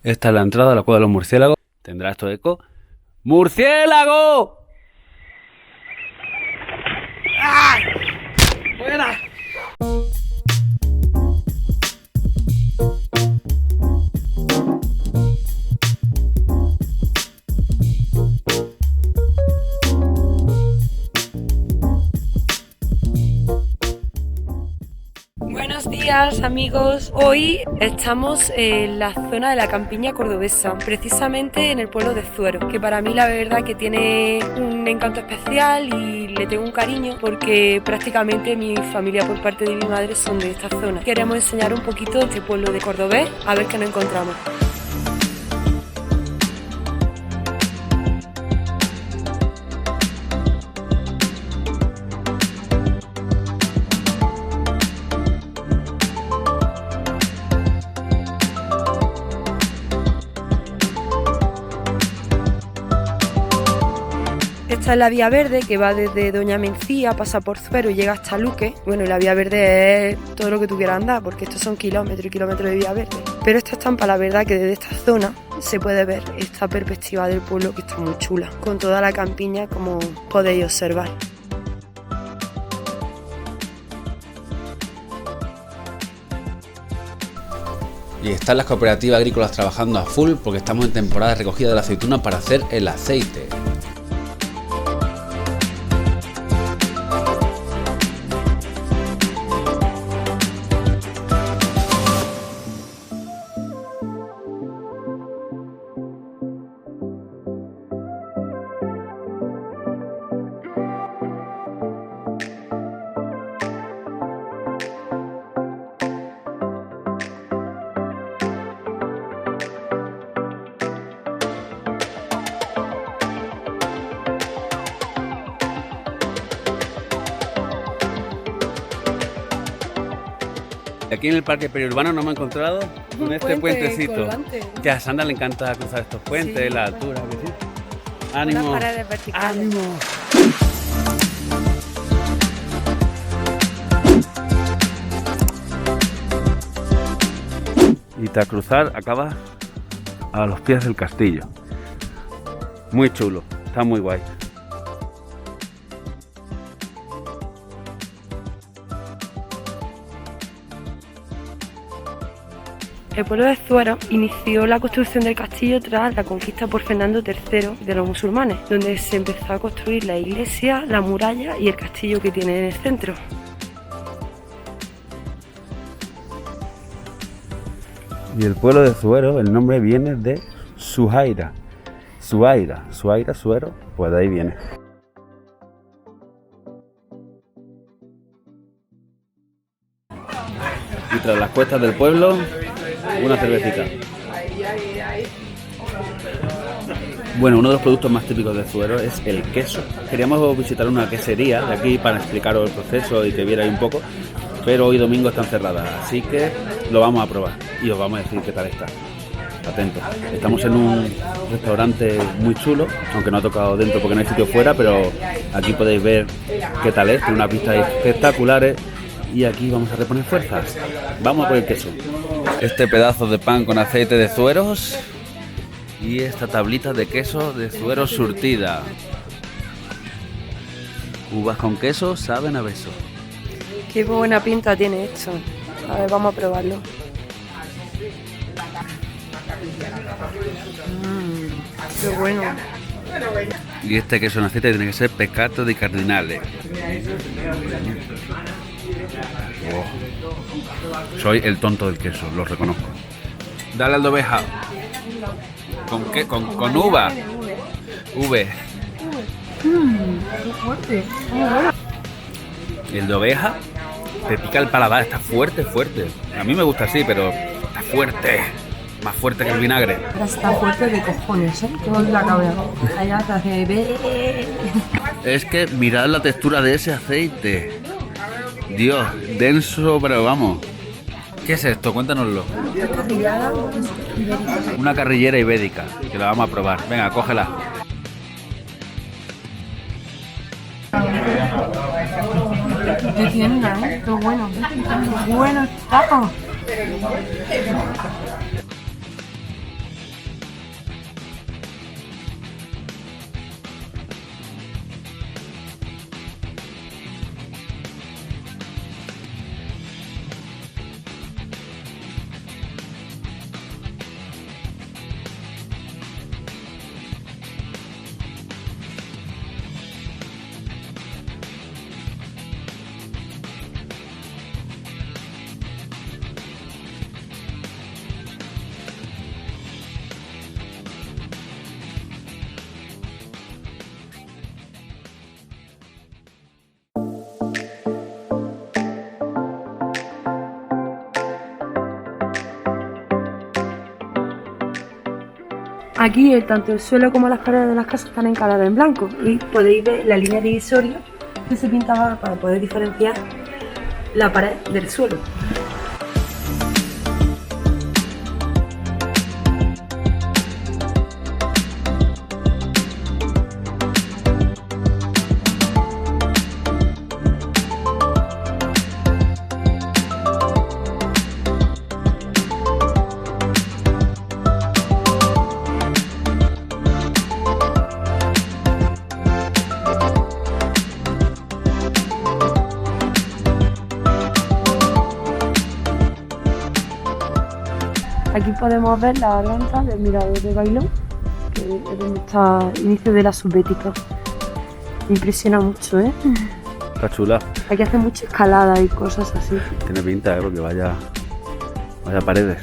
Esta es la entrada a la cueva de los murciélagos. ¿Tendrá esto eco? ¡Murciélago! ¡Ah! ¡Buena! Buenos días amigos, hoy estamos en la zona de la campiña cordobesa, precisamente en el pueblo de Zuero, que para mí la verdad que tiene un encanto especial y le tengo un cariño porque prácticamente mi familia por parte de mi madre son de esta zona. Queremos enseñar un poquito de este pueblo de cordobés, a ver qué nos encontramos. Esta es la vía verde que va desde Doña Mencía, pasa por Zuero y llega hasta Luque. Bueno, y la vía verde es todo lo que tú quieras andar, porque estos son kilómetros y kilómetros de vía verde. Pero esta estampa, la verdad que desde esta zona se puede ver esta perspectiva del pueblo que está muy chula, con toda la campiña como podéis observar. Y están las cooperativas agrícolas trabajando a full porque estamos en temporada de recogida de la aceituna para hacer el aceite. Aquí en el parque periurbano nos hemos encontrado con este puentecito. Que a Sandra le encanta cruzar estos puentes, sí, la altura. ¿Sí? ¡Ánimo! Paredes verticales. ¡Ánimo! Y tras cruzar acaba a los pies del castillo. Muy chulo, está muy guay. El pueblo de Zuero inició la construcción del castillo tras la conquista por Fernando III de los musulmanes, donde se empezó a construir la iglesia, la muralla y el castillo que tiene en el centro. Y el pueblo de Zuero, el nombre viene de Zuhaira. Zuero, pues de ahí viene. Y tras las cuestas del pueblo, una cervecita. Bueno, uno de los productos más típicos de Zuero es el queso. Queríamos visitar una quesería de aquí para explicaros el proceso y que vierais un poco, pero hoy domingo están cerradas, así que lo vamos a probar y os vamos a decir qué tal está. Atentos. Estamos en un restaurante muy chulo, aunque no ha tocado dentro porque no hay sitio fuera, pero aquí podéis ver qué tal es, tiene unas vistas espectaculares y aquí vamos a reponer fuerzas. Vamos a por el queso. Este pedazo de pan con aceite de Zueros y esta tablita de queso de Zuero surtida. Uvas con queso saben a beso. Qué buena pinta tiene esto. A ver, vamos a probarlo. Qué bueno. Y este queso en aceite tiene que ser Peccato di Cardinale. Oh. Soy el tonto del queso, lo reconozco. Dale al de oveja. ¿Con qué? Con uva. V. Qué fuerte. El de oveja te pica el paladar, está fuerte. A mí me gusta así, pero está fuerte. Más fuerte que el vinagre. Ahora está fuerte de cojones, ¿eh? Tengo la cabeza. Allá te hace... Es que mirad la textura de ese aceite. Dios, denso, pero vamos. ¿Qué es esto? Cuéntanoslo. Una carrillera ibérica, que la vamos a probar. Venga, cógela. Qué tienda, ¿eh? Qué bueno. Qué bueno está. Aquí tanto el suelo como las paredes de las casas están encaladas en blanco y podéis ver la línea divisoria que se pintaba para poder diferenciar la pared del suelo. Aquí podemos ver la garganta del mirador de Bailón, que es donde está el inicio de la subbética. Me impresiona mucho, ¿eh? Está chula. Aquí hace mucha escalada y cosas así. Tiene pinta, porque vaya paredes.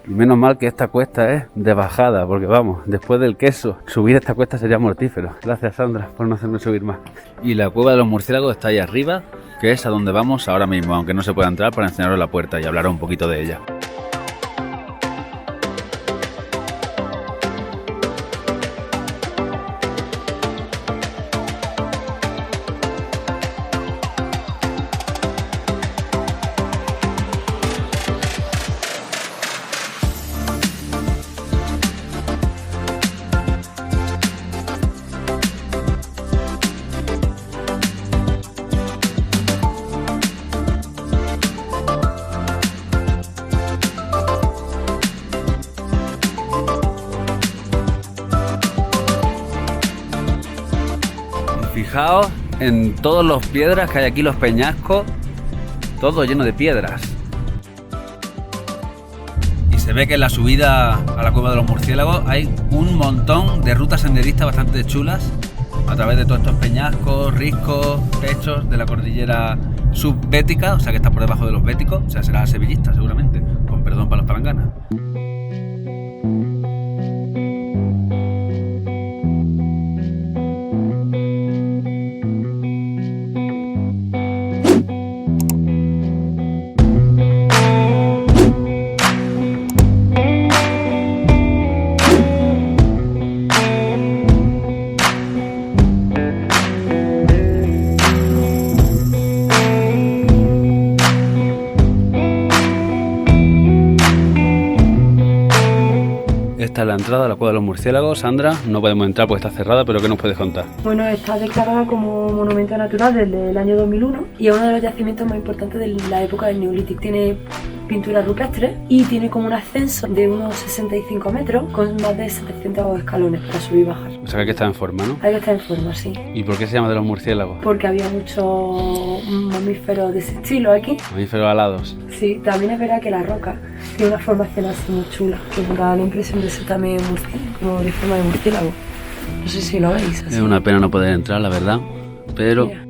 Y menos mal que esta cuesta es de bajada, porque vamos, después del queso, subir esta cuesta sería mortífero. Gracias, Sandra, por no hacerme subir más. Y la cueva de los murciélagos está ahí arriba, que es a donde vamos ahora mismo, aunque no se pueda entrar, para enseñaros la puerta y hablar un poquito de ella. Fijaos en todas las piedras que hay aquí, los peñascos, todo lleno de piedras. Y se ve que en la subida a la cueva de los murciélagos hay un montón de rutas senderistas bastante chulas a través de todos estos peñascos, riscos, techos de la cordillera subbética, o sea que está por debajo de los béticos, o sea será sevillista seguramente, con perdón para los palanganas. Esta es la entrada a la cueva de los murciélagos. Sandra, no podemos entrar porque está cerrada, pero ¿qué nos puedes contar? Bueno, está declarada como monumento natural desde el año 2001 y es uno de los yacimientos más importantes de la época del Neolítico. Tiene pintura rupestre y tiene como un ascenso de unos 65 metros con más de 700 escalones para subir y bajar. O sea que hay que estar en forma, ¿no? Hay que estar en forma, sí. ¿Y por qué se llama de los murciélagos? Porque había muchos mamíferos de ese estilo aquí. Mamíferos alados. Sí, también es verdad que la roca tiene una formación así muy chula, que me da la impresión de ser también como de forma de murciélago. No sé si lo veis así. Es una pena no poder entrar, la verdad, pero... Mira.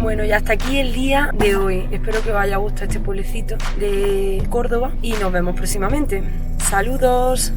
Bueno, y hasta aquí el día de hoy. Espero que os haya gustado este pueblecito de Córdoba y nos vemos próximamente. ¡Saludos!